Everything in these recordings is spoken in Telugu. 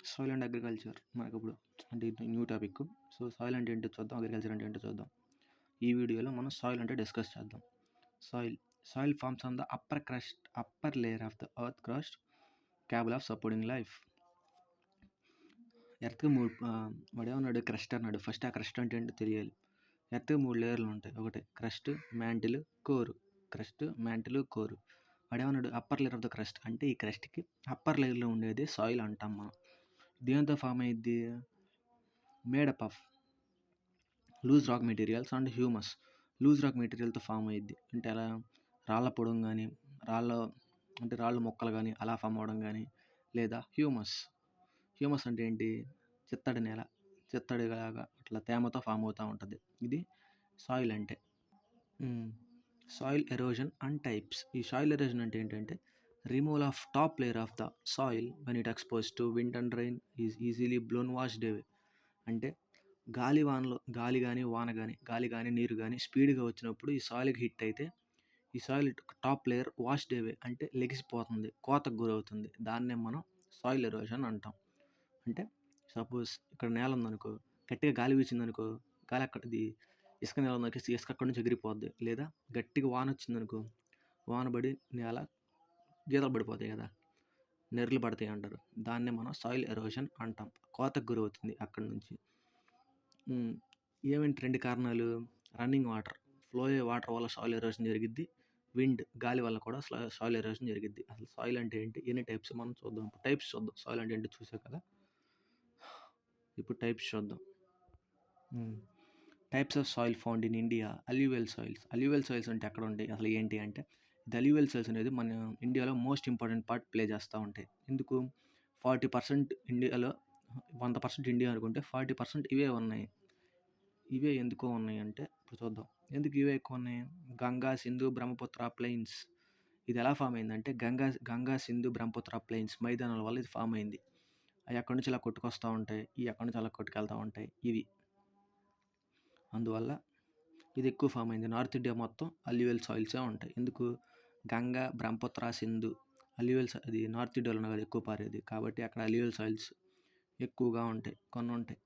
సాయిల్ అండ్ అగ్రికల్చర్ మనకిప్పుడు అంటే ఇది న్యూ టాపిక్. సో, సాయిల్ అంటే ఏంటో చూద్దాం. అగ్రికల్చర్ అంటే ఏంటో చూద్దాం. ఈ వీడియోలో మనం సాయిల్ అంటే డిస్కస్ చేద్దాం. Soil soil forms on the upper layer of the earth crust capable of supporting life. ఎర్త్‌కి వాడేమన్నాడు క్రస్ట్ అన్నాడు. ఫస్ట్ ఆ క్రస్ట్ అంటే ఏంటో తెలియాలి. ఎర్త్‌కి 3 లేయర్లు ఉంటాయి. ఒకటి crust, mantle, core. Crust, mantle, core. వాడేమన్నాడు upper layer of the crust అంటే ఈ క్రస్ట్‌కి అప్పర్ లేయర్‌లో ఉండేది సాయిల్ అంటాం మనం. దేనితో ఫామ్ అయ్యిద్ది? Made up of loose rock materials and humus. Loose rock మెటీరియల్తో ఫామ్ అయ్యిద్ది. అంటే ఎలా? రాళ్ళ పొడుం కానీ రాళ్ళు మొక్కలు కానీ అలా ఫామ్ అవ్వడం కానీ, లేదా హ్యూమస్. హ్యూమస్ అంటే ఏంటి? చిత్తడి నేల, చిత్తడిలాగా అట్లా తేమతో ఫామ్ అవుతూ ఉంటుంది. ఇది సాయిల్ అంటే. Soil erosion and types. ఈ సాయిల్ ఎరోజన్ అంటే ఏంటంటే removal of top layer of the soil when it expose to wind and rain is easily blown washed అవే. అంటే గాలి కానీ వాన కానీ గాలి కానీ నీరు కానీ స్పీడ్గా వచ్చినప్పుడు ఈ సాయిల్కి హిట్ అయితే ఈ సాయిల్ టాప్ లేయర్ వాష్డ్ అవే అంటే లెగిసిపోతుంది, కోతకు గురవుతుంది. దాన్నే మనం సాయిల్ ఎరోజన్ అంటాం. అంటే సపోజ్ ఇక్కడ నేల ఉందనుకో, గట్టిగా గాలి వీచిందనుకో, గాలి అక్కడిది ఇసుక నేల ఉందనుకో, ఇసుక అక్కడి నుంచి ఎగిరిపోద్ది. లేదా గట్టిగా వాన వచ్చిందనుకో, వాన పడి నేల గీతలు పడిపోతాయి కదా, నెర్రలు పడతాయి అంటారు. దాన్నే మనం సాయిల్ ఎరోజన్ అంటాం. కోతకు గురవుతుంది అక్కడి నుంచి. ఏమేంటి 2 కారణాలు? రన్నింగ్ వాటర్, ఫ్లో అయ్యే వాటర్ వల్ల సాయిల్ ఎరోజన్ జరిగిద్ది. విండ్, గాలి వల్ల కూడా సాయిల్ ఎరోజన్ జరిగిద్ది. అసలు సాయిల్ అంటే ఏంటి, ఎన్ని టైప్స్ మనం చూద్దాం. ఇప్పుడు టైప్స్ చూద్దాం. సాయిల్ అంటే ఏంటో చూసాం కదా, ఇప్పుడు టైప్స్ చూద్దాం. Types of soil found in India. Alluvial soils. Alluvial soils అంటే ఎక్కడ ఉంటాయి, అసలు ఏంటి అంటే ఇది అల్యూవియల్ సాయిల్స్ అనేది మన ఇండియాలో మోస్ట్ ఇంపార్టెంట్ పార్ట్ ప్లే చేస్తూ ఉంటాయి. ఎందుకు? 40% ఇండియాలో, 100% ఇండియా అనుకుంటే 40% ఇవే ఉన్నాయి. ఇవే ఎందుకు ఉన్నాయి అంటే ఇప్పుడు చూద్దాం. ఎందుకు ఇవే ఎక్కువ ఉన్నాయి? గంగా, సింధు, బ్రహ్మపుత్ర ప్లెయిన్స్. ఇది ఎలా ఫామ్ అయిందంటే గంగా సింధు బ్రహ్మపుత్ర ప్లెయిన్స్ మైదానాల వల్ల ఇది ఫామ్ అయింది. అవి అక్కడి నుంచి ఇలా కొట్టుకొస్తూ ఉంటాయి, ఇవి అక్కడి నుంచి అలా కొట్టుకెళ్తూ ఉంటాయి. ఇవి అందువల్ల ఇది ఎక్కువ ఫామ్ అయింది. నార్త్ ఇండియా మొత్తం అల్యూవియల్ సాయిల్సే ఉంటాయి. ఎందుకు? గంగా, బ్రహ్మపుత్ర, సింధు అల్యూవియల్ అది నార్త్ ఇండియాలో ఉన్నది ఎక్కువ పారేది కాబట్టి అక్కడ అల్యూవియల్ సాయిల్స్ ఎక్కువగా ఉంటాయి. కొన్ని ఉంటాయి.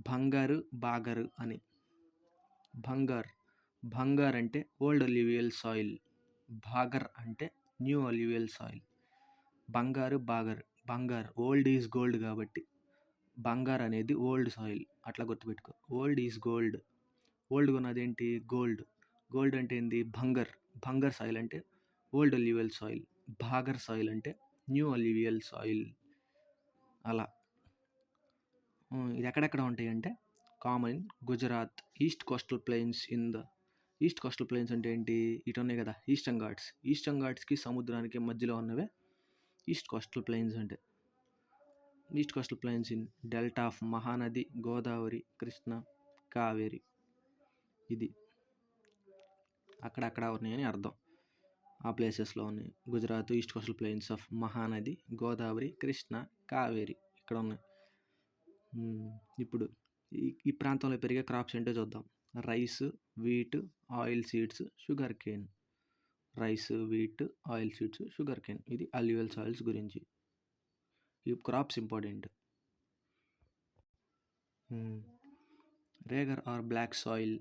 బంగారు, బాగరు అని. బంగార్ అంటే ఓల్డ్ అల్యూవియల్ సాయిల్, బాగర్ అంటే న్యూ అల్యూవియల్ సాయిల్. బంగారు, బంగార్ ఓల్డ్ ఈజ్ గోల్డ్ కాబట్టి బంగార్ అనేది ఓల్డ్ సాయిల్. అట్లా గుర్తుపెట్టుకో. Old is gold. ఓల్డ్గా ఉన్నది ఏంటి? గోల్డ్. గోల్డ్ అంటే ఏంది? బంగర్ సాయిల్ అంటే old alluvial soil. Bagar soil అంటే న్యూ అల్యూవియల్ సాయిల్. అలా ఇది ఎక్కడెక్కడ ఉంటాయి అంటే common in Gujarat, east coastal plains east coastal plains అంటే ఏంటి? ఇటు ఉన్నాయి కదా ఈస్టర్న్ ఘాట్స్కి సముద్రానికి మధ్యలో ఉన్నవే ఈస్ట్ కోస్టల్ ప్లెయిన్స్ అంటే. East coastal plains in delta of Mahanadi, Godavari, Krishna, Kaveri. ఇది అక్కడక్కడ ఉన్నాయని అర్థం. ఆ ప్లేసెస్లో ఉన్నాయి. Gujarat east coastal plains of Mahanadi, Godavari, Krishna, Kaveri ఇక్కడ ఉన్నాయి. ఇప్పుడు ఈ ప్రాంతంలో పెరిగే క్రాప్స్ ఏంటో చూద్దాం. Rice, wheat, oil seeds, sugar cane. Rice, wheat, oil seeds, sugar cane. ఇది అల్యూవియల్ సాయిల్స్ గురించి. ఈ crops important. Regur or black soil.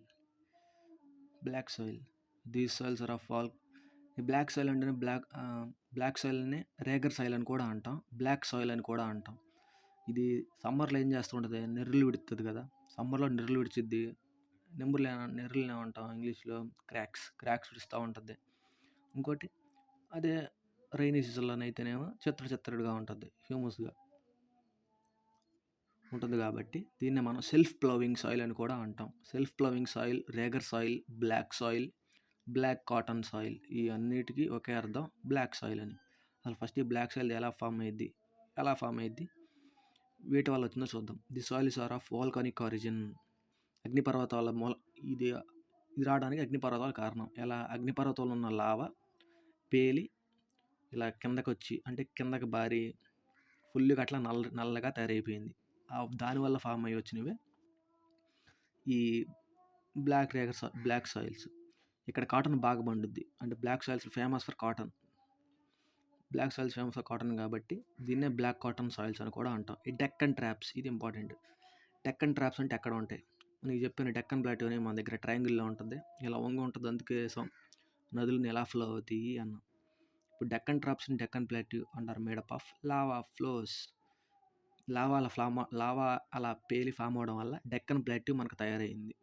These soils are of all. ఈ బ్లాక్ సాయిల్ అంటే బ్లాక్ సాయిల్ని రేగర్ సాయిల్ అని కూడా అంటాం, బ్లాక్ సాయిల్ అని కూడా అంటాం. ఇది సమ్మర్లో ఏం చేస్తూ ఉంటుంది? నెర్రలు విడుతుంది కదా, సమ్మర్లో నెర్రలు విడిచిద్ది. నెర్రలు ఏమంటాం ఇంగ్లీష్లో? క్రాక్స్ విడుస్తూ ఉంటుంది. ఇంకోటి అదే రైనీ సీజన్లోనే అయితేనేమో చిత్తడిగా ఉంటుంది, హ్యూమస్గా ఉంటుంది. కాబట్టి దీన్ని మనం సెల్ఫ్ ప్లవింగ్ సాయిల్ అని కూడా అంటాం. Self ploughing soil, regur soil, black soil, black cotton soil, ఈ అన్నిటికీ ఒకే అర్థం బ్లాక్ సాయిల్ అని. అసలు ఫస్ట్ ఈ బ్లాక్ సాయిల్ ఎలా ఫామ్ అయ్యిద్ది, వీటి వల్ల వచ్చిందో చూద్దాం. The soils are of volcanic origin. అగ్నిపర్వతాల ఇది రావడానికి అగ్నిపర్వతాలు కారణం. ఎలా? అగ్నిపర్వతంలో ఉన్న లావా పేలి ఇలా కిందకు వచ్చి, అంటే కిందకి బారి ఫుల్గా అట్లా నల్లగా తయారైపోయింది. దానివల్ల ఫామ్ అయ్యి వచ్చినవే ఈ బ్లాక్ సాయిల్స్. ఇక్కడ కాటన్ బాగా పండుద్ది. అంటే black soils famous for cotton. Black soils famous for cotton కాబట్టి దీన్నే బ్లాక్ కాటన్ సాయిల్స్ అని కూడా అంటాం. ఈ డెక్కన్ ట్రాప్స్ ఇది ఇంపార్టెంట్. డెక్కన్ ట్రాప్స్ అంటే ఎక్కడ ఉంటాయి? నీకు చెప్పిన డెక్కన్ ప్లాట్యూ అనేది మన దగ్గర ట్రయాంగిల్‌లో ఉంటుంది. ఇలా వంగి ఉంటుంది. అందుకే నదులను ఎలా ఫ్లో అవుతాయి అన్నాం. ఇప్పుడు డెక్కన్ ట్రాప్స్‌ని డెక్కన్ ప్లాట్యూ అంటారు. Made up of lava flows. Lava అలా పేలి ఫామ్ అవ్వడం వల్ల డెక్కన్ ప్లాట్యూ మనకు తయారయింది.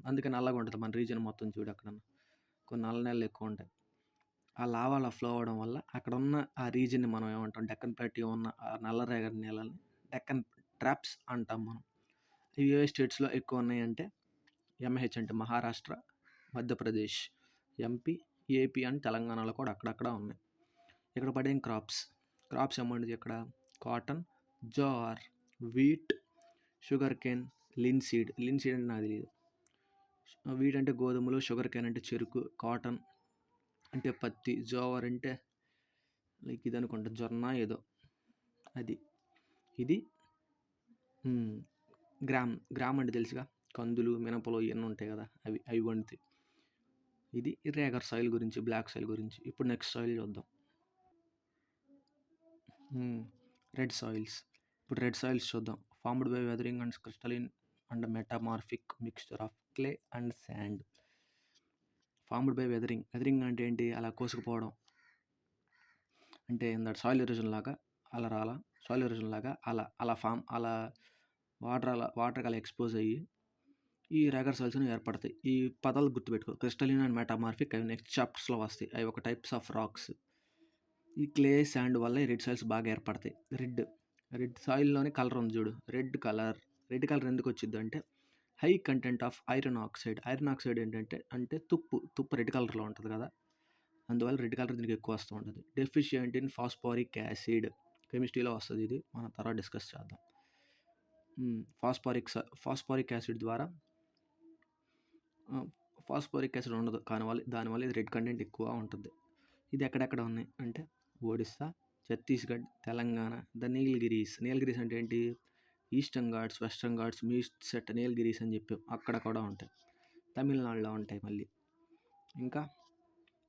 అందుకే నల్లగా ఉంటుంది మన రీజియన్ మొత్తం చూడు అక్కడన్నా. కొన్ని నల్ల నేలలు ఎక్కువ ఉంటాయి. ఆ లావా అలా ఫ్లో అవ్వడం వల్ల అక్కడున్న ఆ రీజియన్‌ని మనం ఏమంటాం? డెక్కన్ ప్లాట్యూ ఉన్న ఆ నల్లరేగడి నేలల్ని డెక్కన్ ట్రాప్స్ అంటాం మనం. ఇవి ఏ స్టేట్స్‌లో ఎక్కువ ఉన్నాయంటే ఎంహెచ్ అంటే Maharashtra, Madhya Pradesh, MP, AP and తెలంగాణలో కూడా అక్కడక్కడ ఉన్నాయి. ఇక్కడ పడేం క్రాప్స్ ఏముండేది ఇక్కడ? Cotton, jowar, wheat, sugar cane, linseed అంటే నాకు తెలియదు. వీట్ అంటే గోధుమలు, షుగర్ కేన్ అంటే చెరుకు, కాటన్ అంటే పత్తి, జోవర్ అంటే లైక్ ఇది అనుకుంటా జొన్న ఏదో అది. ఇది గ్రామ్ అంటే తెలుసుగా, కందులు, మినపలు ఇవన్నీ ఉంటాయి కదా, అవి వండుతాయి. ఇది రేగర్ సాయిల్ గురించి, బ్లాక్ సాయిల్ గురించి. ఇప్పుడు నెక్స్ట్ సాయిల్ చూద్దాం. Red soils. ఇప్పుడు రెడ్ సాయిల్స్ చూద్దాం. Formed by weathering and crystalline and metamorphic mixture of clay and sand. Formed by weathering అంటే ఏంటి? అలా కోసుకుపోవడం అంటే ఇందాక సాయిల్ ఎరోజన్ లాగా అలా వాటర్కి అలా ఎక్స్పోజ్ అయ్యి ఈ రేగర్ సాయిల్స్ అనేవి ఏర్పడతాయి. ఈ పదాలు గుర్తుపెట్టుకో. క్రిస్టలిన్ అండ్ మెటామార్ఫిక్ అవి నెక్స్ట్ చాప్టర్స్లో వస్తాయి. అవి ఒక టైప్స్ ఆఫ్ రాక్స్. ఈ క్లే శాండ్ వల్ల ఈ రెడ్ సాయిల్స్ బాగా ఏర్పడతాయి. రెడ్ సాయిల్లోనే కలర్ ఉంది చూడు, రెడ్ కలర్ ఎందుకు వచ్చింది అంటే high content of iron oxide ఏంటంటే తుప్పు రెడ్ కలర్లో ఉంటుంది కదా, అందువల్ల రెడ్ కలర్ దీనికి ఎక్కువ వస్తూ ఉంటుంది. డెఫిషియంట్ ఇన్ ఫాస్ఫారిక్ యాసిడ్, కెమిస్ట్రీలో వస్తుంది ఇది, మనం తర్వాత డిస్కస్ చేద్దాం. ఫాస్ఫారిక్ యాసిడ్ ద్వారా ఫాస్ఫారిక్ యాసిడ్ ఉండదు, దానివల్ల ఇది రెడ్ కంటెంట్ ఎక్కువ ఉంటుంది. ఇది ఎక్కడెక్కడ ఉన్నాయి అంటే ఒడిస్సా, ఛత్తీస్గఢ్, తెలంగాణ, ద నీలగిరీస్ అంటే ఏంటి? ఈస్టర్న్ ఘాట్స్, వెస్టర్న్ ఘాట్స్, మీస్ట్ సెట్ నీలగిరీస్ అని చెప్పి అక్కడ కూడా ఉంటాయి. తమిళనాడులో ఉంటాయి మళ్ళీ. ఇంకా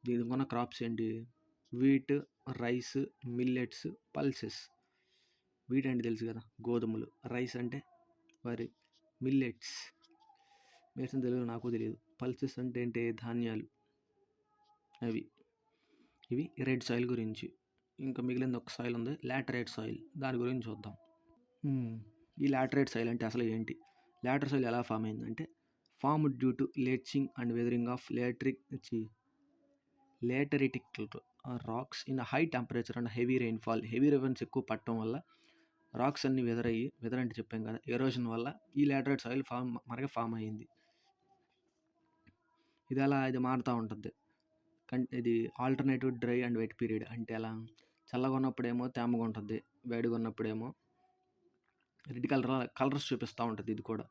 దీనికి ఉన్న క్రాప్స్ ఏంటి? Wheat, rice, millets, pulses. Wheat అంటే తెలుసు కదా, గోధుమలు. రైస్ అంటే వరి. మిల్లెట్స్ తెలుగులో నాకు తెలియదు. పల్సెస్ అంటే ఏంటి? ధాన్యాలు. ఇవి రెడ్ సాయిల్ గురించి. ఇంకా మిగిలింది ఒక సాయిల్ ఉంది, లాటరైట్ సాయిల్. దాని గురించి చూద్దాం. ఈ లాటరైట్ సాయిల్ అంటే అసలు ఏంటి? లాటర్ సాయిల్ ఎలా ఫామ్ అయిందంటే form due to leaching and weathering of lateritic rocks in high temperature and heavy rainfall. Heavy rains ఎక్కువ పట్టడం వల్ల రాక్స్ అన్ని వెదర్ అంటే చెప్పాం కదా, ఎరోజన్ వల్ల ఈ లాటరైట్ సాయిల్ మనకి ఫామ్ అయ్యింది. ఇది మారుతూ ఉంటుంది. ఇది alternative dry and wet period. అంటే అలా చల్లగా ఉన్నప్పుడేమో తేమగా ఉంటుంది, వేడిగా ఉన్నప్పుడేమో రెడ్ కలర్స్ చూపిస్తూ ఉంటుంది. ఇది కూడా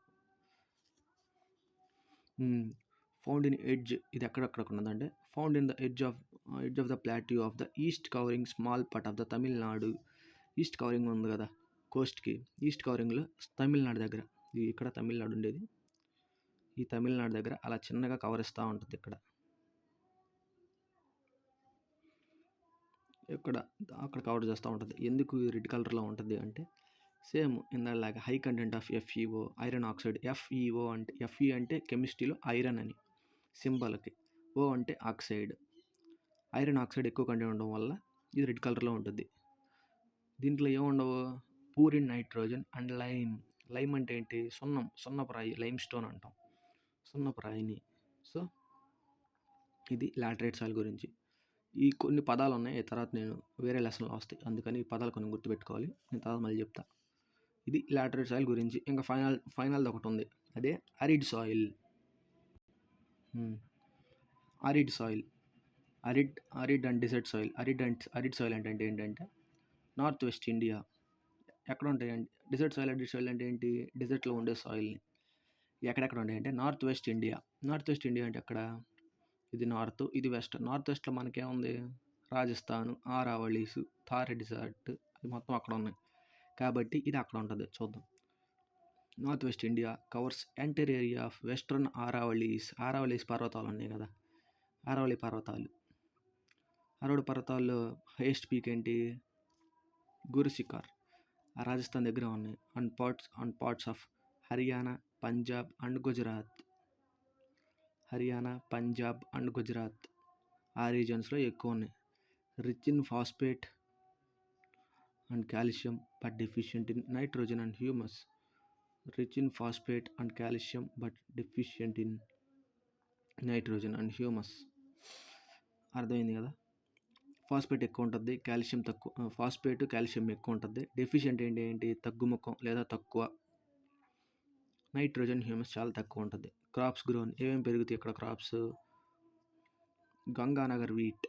ఫౌండ్ ఇన్ ఎడ్జ్. ఇది ఎక్కడెక్కడ ఉన్నదంటే found in the edge of the plateau of the east covering small part of the Tamil Nadu. East covering ఉంది కదా కోస్ట్కి, ఈస్ట్ కవరింగ్లో తమిళనాడు దగ్గర, ఇక్కడ తమిళనాడు ఉండేది, ఈ తమిళనాడు దగ్గర అలా చిన్నగా కవర్ ఇస్తూ ఉంటుంది. అక్కడ కవర్ చేస్తూ ఉంటుంది. ఎందుకు రెడ్ కలర్లో ఉంటుంది అంటే సేమ్ ఇందాక high content of FeO, iron oxide. FE అంటే కెమిస్ట్రీలో ఐరన్ అని సింబల్కి, O అంటే ఆక్సైడ్. ఐరన్ ఆక్సైడ్ ఎక్కువ కంటెంట్ ఉండడం వల్ల ఇది రెడ్ కలర్లో ఉంటుంది. దీంట్లో ఏముండవు? పూరిన్ నైట్రోజన్ అండ్ లైమ్ అంటే ఏంటి? సున్నపురాయి, లైమ్ స్టోన్ అంటాం, సున్నపురాయిని. సో ఇది లాటరైట్ సాయిల్ గురించి. ఈ కొన్ని పదాలు ఉన్నాయి, తర్వాత నేను వేరే లెసన్లో వస్తాయి, అందుకని ఈ పదాలు కొన్ని గుర్తుపెట్టుకోవాలి. నేను తర్వాత మళ్ళీ చెప్తా. ఇది లాటరైట్ సాయిల్ గురించి. ఇంకా ఫైనల్ది ఒకటి ఉంది, అదే arid soil. Arid and desert soil. Arid soil అంటే ఏంటంటే నార్త్ వెస్ట్ ఇండియా. ఎక్కడ ఉంటాయండి డిజర్ట్ సాయిల్? అంటే ఏంటి? డిజర్ట్లో ఉండే సాయిల్ని. ఎక్కడెక్కడ ఉంటాయంటే నార్త్ వెస్ట్ ఇండియా అంటే ఎక్కడ? ఇది నార్త్, ఇది వెస్ట్. నార్త్ వెస్ట్లో మనకేముంది? రాజస్థాన్, ఆరావళీస్, థార్ డిజర్ట్, అది మొత్తం అక్కడ ఉన్నాయి కాబట్టి ఇది అక్కడ ఉంటుంది. చూద్దాం. North west India covers entire area of western Aravallis పర్వతాలు ఉన్నాయి కదా, ఆరావళి పర్వతాలు. అరవడు పర్వతాల్లో హైయెస్ట్ పీక్ ఏంటి? గురుశిఖర్. రాజస్థాన్ దగ్గర ఉన్నాయి. Parts of Haryana, Punjab and Gujarat. Haryana, Punjab and Gujarat ఆ రీజన్స్లో ఎక్కువ ఉన్నాయి. Rich in phosphate and calcium but deficient in nitrogen and humus. Rich in phosphate and calcium but deficient in nitrogen and humus. అర్థమైంది కదా? ఫాస్ఫేట్ ఎక్కువ ఉంటుంది, కాల్షియం తక్కువ. ఫాస్ఫేట్ కాల్షియం ఎక్కువ ఉంటుంది. డెఫిషియంట్ ఏంటి? తగ్గుముఖం లేదా తక్కువ. నైట్రోజన్ హ్యూమస్ చాలా తక్కువ ఉంటుంది. క్రాప్స్ గ్రోన్ ఏమేమి పెరుగుతాయి ఇక్కడ? Crops Ganganagar wheat.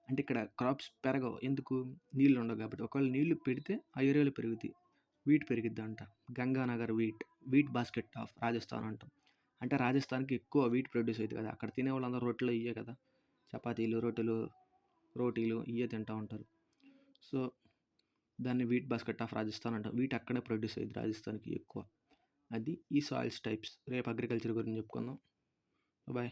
అంటే ఇక్కడ క్రాప్స్ పెరగవు, ఎందుకు? నీళ్ళు ఉండవు కాబట్టి. ఒకవేళ నీళ్లు పెడితే ఆ ఏరియాలో పెరుగుతాయి, వీట్ పెరిగిద్ది అంట. Ganganagar wheat basket of Rajasthan అంటాం. అంటే రాజస్థాన్కి ఎక్కువ వీట్ ప్రొడ్యూస్ అవుతుంది కదా, అక్కడ తినే వాళ్ళందరూ రొట్టెలు ఇయ్యే కదా, చపాతీలు రోటీలు ఇవే తింటూ ఉంటారు. సో దాన్ని వీట్ బాస్కెట్ ఆఫ్ రాజస్థాన్ అంటాం. వీట్ అక్కడే ప్రొడ్యూస్ అయ్యింది రాజస్థాన్కి ఎక్కువ. అది ఈ సాయిల్స్ టైప్స్. రేపు అగ్రికల్చర్ గురించి చెప్పుకుందాం. బాయ్.